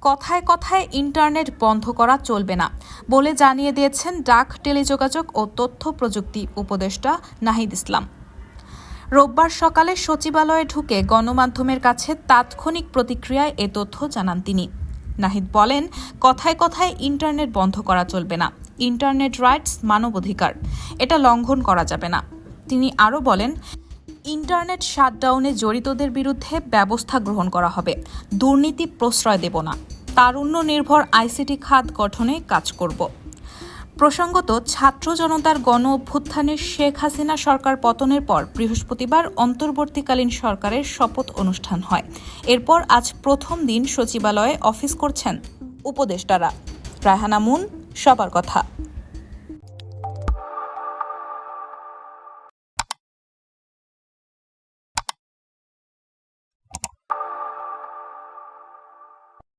কথায় কথায় ইন্টারনেট বন্ধ করা চলবে না বলে জানিয়ে দিয়েছেন ডাক, টেলিযোগাযোগ ও তথ্য প্রযুক্তি উপদেষ্টা নাহিদ ইসলাম। রোববার সকালে সচিবালয়ে ঢুকে গণমাধ্যমের কাছে তাৎক্ষণিক প্রতিক্রিয়ায় এ তথ্য জানান তিনি। নাহিদ বলেন, কথায় কথায় ইন্টারনেট বন্ধ করা চলবে না। ইন্টারনেট রাইটস মানবাধিকার, এটা লঙ্ঘন করা যাবে না। তিনি আরও বলেন, ইন্টারনেট শাটডাউনে জড়িতদের বিরুদ্ধে ব্যবস্থা গ্রহণ করা হবে। দুর্নীতি প্রশ্রয় দেব না। তারুণ্য নির্ভর আইসিটি খাত গঠনে কাজ করব। প্রসঙ্গত, ছাত্র জনতার গণ অভ্যুত্থানের শেখ হাসিনা সরকার পতনের পর বৃহস্পতিবার অন্তর্বর্তীকালীন সরকারের শপথ অনুষ্ঠান হয়। এরপর আজ প্রথম দিন সচিবালয়ে অফিস করছেন উপদেষ্টারা। রায়হানা মুন, সবার কথা।